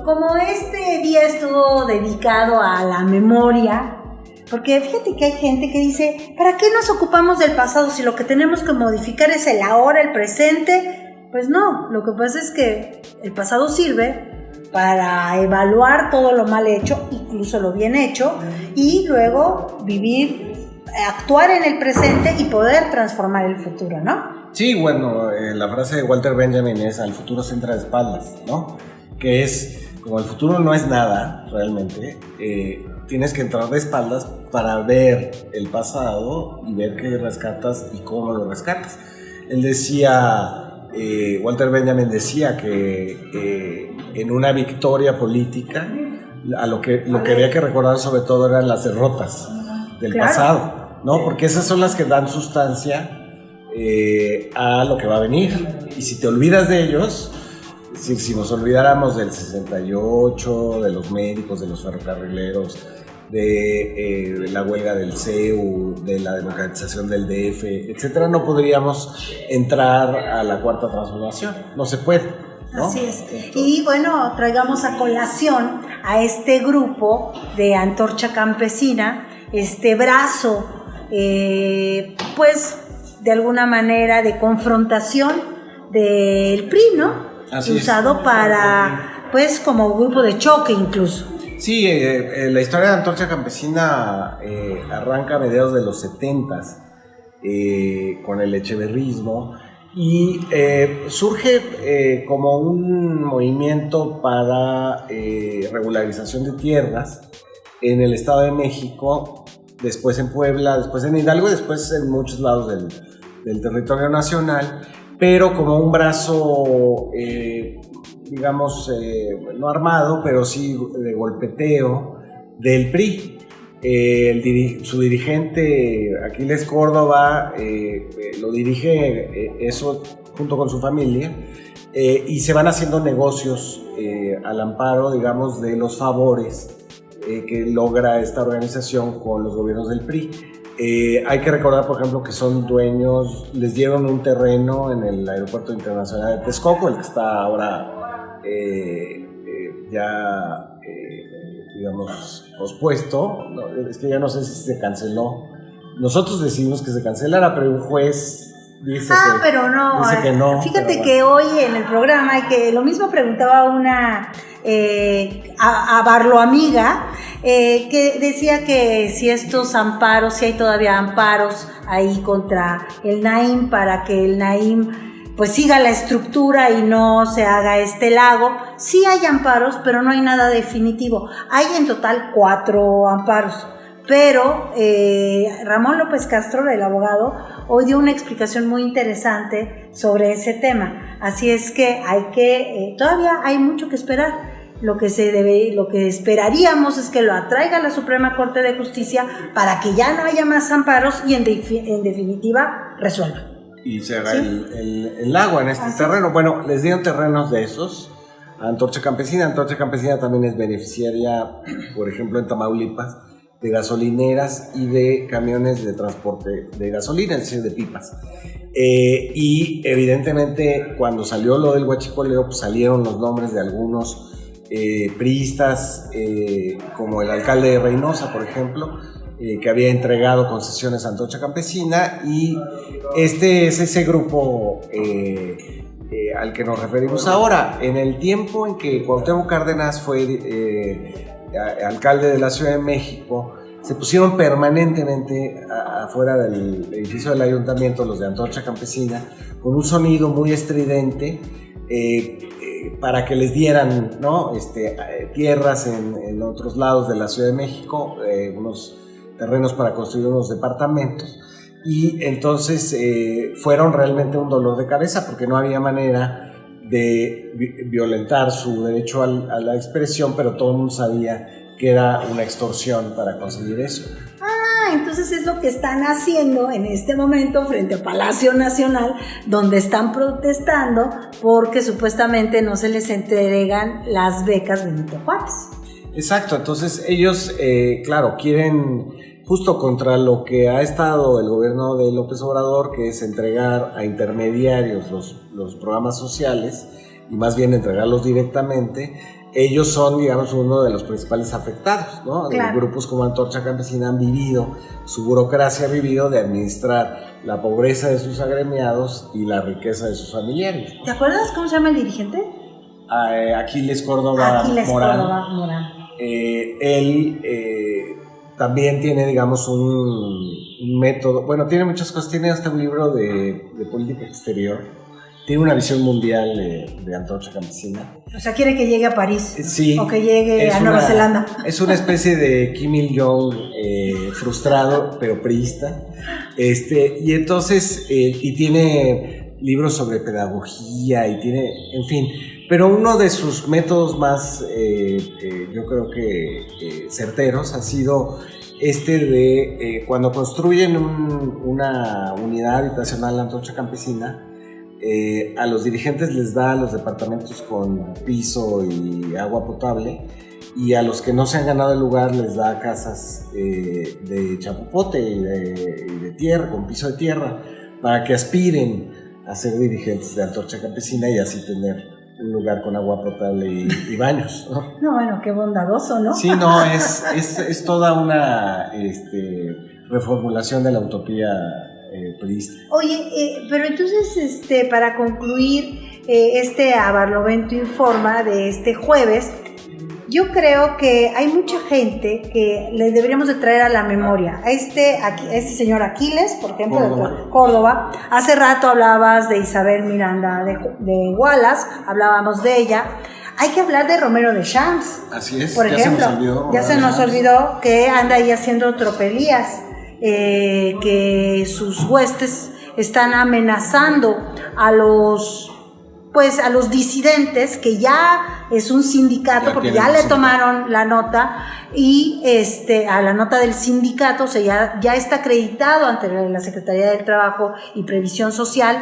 como este día estuvo dedicado a la memoria, porque fíjate que hay gente que dice, ¿para qué nos ocupamos del pasado si lo que tenemos que modificar es el ahora, el presente? Pues no, lo que pasa es que el pasado sirve para evaluar todo lo mal hecho, incluso lo bien hecho, y luego actuar en el presente y poder transformar el futuro, ¿no? Sí, bueno, la frase de Walter Benjamin es: al futuro se entra de espaldas, ¿no? Que es, como el futuro no es nada, realmente, tienes que entrar de espaldas para ver el pasado y ver qué rescatas y cómo lo rescatas. Él decía, Walter Benjamin decía que en una victoria política, lo que había que recordar sobre todo eran las derrotas del pasado, ¿no? Porque esas son las que dan sustancia a lo que va a venir. Y si te olvidas de ellos, si nos olvidáramos del 68, de los médicos, de los ferrocarrileros, de la huelga del CEU, de la democratización del DF, etcétera, no podríamos entrar a la cuarta transformación. No se puede, ¿no? Así es. Y bueno, traigamos a colación a este grupo de Antorcha Campesina, este brazo, pues de alguna manera de confrontación del PRI, ¿no? Así usado para, pues, como grupo de choque incluso. Sí, la historia de Antorcha Campesina arranca a mediados de los 70s con el echeverrismo y surge como un movimiento para regularización de tierras en el Estado de México, después en Puebla, después en Hidalgo y después en muchos lados del territorio nacional, pero como un brazo, digamos, no armado, pero sí de golpeteo del PRI. Su dirigente, Aquiles Córdoba, lo dirige eso junto con su familia, y se van haciendo negocios al amparo, digamos, de los favores que logra esta organización con los gobiernos del PRI. Hay que recordar, por ejemplo, que son dueños, les dieron un terreno en el Aeropuerto Internacional de Texcoco, el que está ahora digamos, pospuesto. No, es que ya no sé si se canceló. Nosotros decidimos que se cancelara, pero un juez dice que no. Fíjate que hoy en el programa, y que lo mismo preguntaba una a Barloamiga, que decía que si estos amparos, si hay todavía amparos ahí contra el Naim para que el Naim pues siga la estructura y no se haga este lago. Sí hay amparos, pero no hay nada definitivo. Hay en total 4 amparos. Pero Ramón López Castro, el abogado, hoy dio una explicación muy interesante sobre ese tema. Así es que todavía hay mucho que esperar. Lo que esperaríamos es que lo atraiga la Suprema Corte de Justicia para que ya no haya más amparos y en definitiva resuelva. Y se haga el lago en este terreno. Bueno, les dieron terrenos de esos a Antorcha Campesina. Antorcha Campesina también es beneficiaria, por ejemplo, en Tamaulipas, de gasolineras y de camiones de transporte de gasolina, es decir, de pipas. Y evidentemente cuando salió lo del huachicoleo, pues salieron los nombres de algunos priistas, como el alcalde de Reynosa, por ejemplo, que había entregado concesiones a Antorcha Campesina, y este es ese grupo al que nos referimos ahora. En el tiempo en que Cuauhtémoc Cárdenas fue alcalde de la Ciudad de México, se pusieron permanentemente afuera del edificio del ayuntamiento los de Antorcha Campesina con un sonido muy estridente, para que les dieran, ¿no? Tierras en otros lados de la Ciudad de México, unos terrenos para construir unos departamentos, y entonces fueron realmente un dolor de cabeza porque no había manera de violentar su derecho a la expresión, pero todo el mundo sabía que era una extorsión para conseguir eso. Entonces es lo que están haciendo en este momento frente al Palacio Nacional, donde están protestando porque supuestamente no se les entregan las becas Benito Juárez. Exacto, entonces ellos, claro, quieren justo contra lo que ha estado el gobierno de López Obrador, que es entregar a intermediarios los programas sociales, y más bien entregarlos directamente. ellos son, digamos, uno de los principales afectados, ¿no? Claro. Grupos como Antorcha Campesina han vivido, su burocracia ha vivido de administrar la pobreza de sus agremiados y la riqueza de sus familiares. ¿Te acuerdas cómo se llama el dirigente? Aquiles Córdoba Morán. Córdoba Morán. Él también tiene, digamos, un método, bueno, tiene muchas cosas, tiene hasta un libro de política exterior. Tiene una visión mundial de Antorcha Campesina. O sea, quiere que llegue a París. Sí. O que llegue a Nueva Zelanda. Es una especie de Kim Il-jong frustrado, pero priista. Y entonces, y tiene libros sobre pedagogía y tiene, en fin. Pero uno de sus métodos más, yo creo que certeros ha sido de cuando construyen una unidad habitacional Antorcha Campesina, a los dirigentes les da los departamentos con piso y agua potable, y a los que no se han ganado el lugar les da casas de chapopote y de tierra, con piso de tierra, para que aspiren a ser dirigentes de Antorcha Campesina y así tener un lugar con agua potable y baños, ¿no? No, bueno, qué bondadoso, ¿no? Sí, no, es toda una reformulación de la utopía priista. Oye, pero entonces, para concluir a Barlovento Informa de este jueves, yo creo que hay mucha gente que le deberíamos de traer a la memoria. A este señor Aquiles, por ejemplo, de Córdoba. Hace rato hablabas de Isabel Miranda de Wallace, hablábamos de ella. Hay que hablar de Romero de Champs. Así es, por ejemplo, ya se nos olvidó que anda ahí haciendo tropelías. Que sus huestes están amenazando a los disidentes, que ya es un sindicato, porque ya le tomaron la nota, y a la nota del sindicato, o sea, ya está acreditado ante la Secretaría del Trabajo y Previsión Social.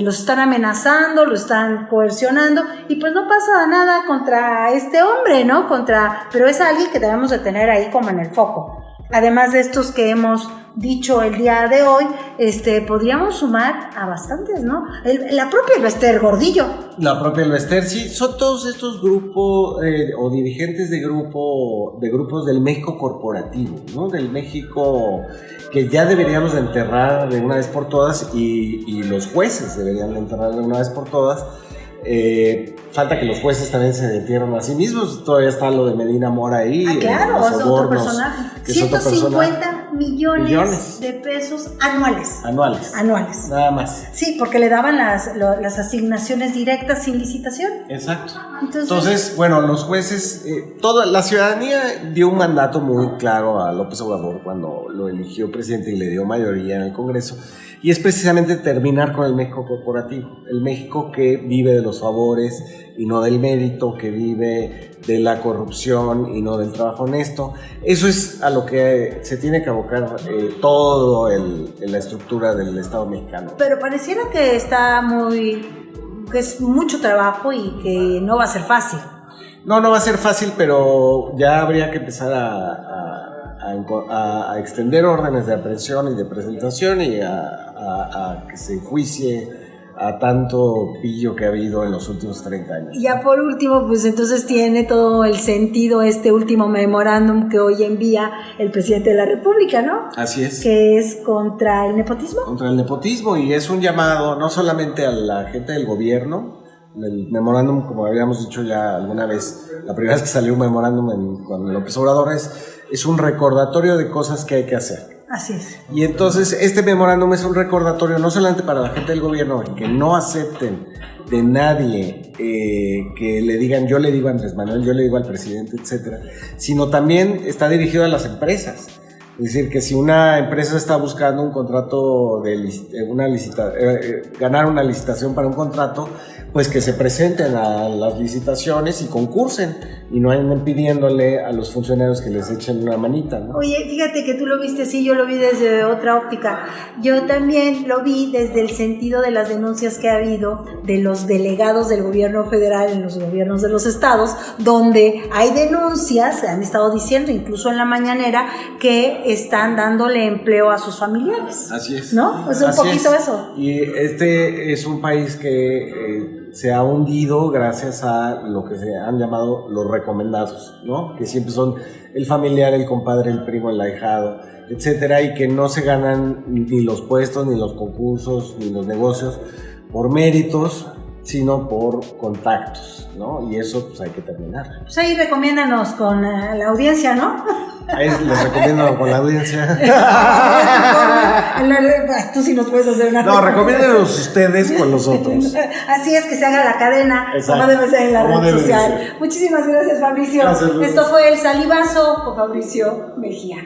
Los están amenazando, lo están coercionando, y pues no pasa nada contra este hombre, ¿no? Pero es alguien que debemos de tener ahí como en el foco. Además de estos que hemos dicho el día de hoy, podríamos sumar a bastantes, ¿no? La propia Elvester Gordillo. La propia Elvester, sí, son todos estos grupos o dirigentes de grupos del México corporativo, ¿no? Del México que ya deberíamos de enterrar de una vez por todas, y los jueces deberían de enterrar de una vez por todas. Falta que los jueces también se detierren a sí mismos. Todavía está lo de Medina Mora ahí. Claro, es otro personaje. 150 millones de pesos anuales. Nada más. Sí, porque le daban las asignaciones directas sin licitación. Exacto. Entonces, bueno, los jueces, toda la ciudadanía dio un mandato muy claro a López Obrador cuando lo eligió presidente y le dio mayoría en el Congreso. Y es precisamente terminar con el México corporativo, el México que vive de los favores y no del mérito, que vive de la corrupción y no del trabajo honesto. Eso es a lo que se tiene que abocar todo la estructura del Estado mexicano. Pero pareciera que que es mucho trabajo y que no va a ser fácil. No va a ser fácil, pero ya habría que empezar a extender órdenes de aprehensión y de presentación y a que se enjuicie a tanto pillo que ha habido en los últimos 30 años. Y ya por último, pues entonces tiene todo el sentido este último memorándum que hoy envía el presidente de la República, ¿no? Así es. Que es contra el nepotismo. Contra el nepotismo, y es un llamado no solamente a la gente del gobierno. El memorándum, como habíamos dicho ya alguna vez, la primera vez que salió un memorándum con López Obrador, es un recordatorio de cosas que hay que hacer. Así es. Y entonces este memorándum es un recordatorio no solamente para la gente del gobierno, que no acepten de nadie que le digan, yo le digo a Andrés Manuel, yo le digo al presidente, etcétera, sino también está dirigido a las empresas. Es decir, que si una empresa está buscando un contrato ganar una licitación para un contrato, pues que se presenten a las licitaciones y concursen, y no anden pidiéndole a los funcionarios que les echen una manita, ¿no? Oye, fíjate que tú lo viste así, yo lo vi desde otra óptica. Yo también lo vi desde el sentido de las denuncias que ha habido de los delegados del gobierno federal en los gobiernos de los estados, donde hay denuncias, han estado diciendo incluso en la mañanera, que están dándole empleo a sus familiares. Así es. ¿No? Es un poquito eso. Y este es un país que se ha hundido gracias a lo que se han llamado los recomendados, ¿no? Que siempre son el familiar, el compadre, el primo, el ahijado, etcétera, y que no se ganan ni los puestos, ni los concursos, ni los negocios por méritos, sino por contactos, ¿no? Y eso pues hay que terminar. Pues ahí recomiéndanos con la audiencia, ¿no? Ahí les recomiendo con la audiencia. Tú sí nos puedes hacer una. No, recomiéndenos ustedes con los otros. Así es, que se haga la cadena. Exacto. Como debe ser en la red social. Muchísimas gracias, Fabricio. Gracias, Luis. Esto fue El Salivazo con Fabricio Mejía.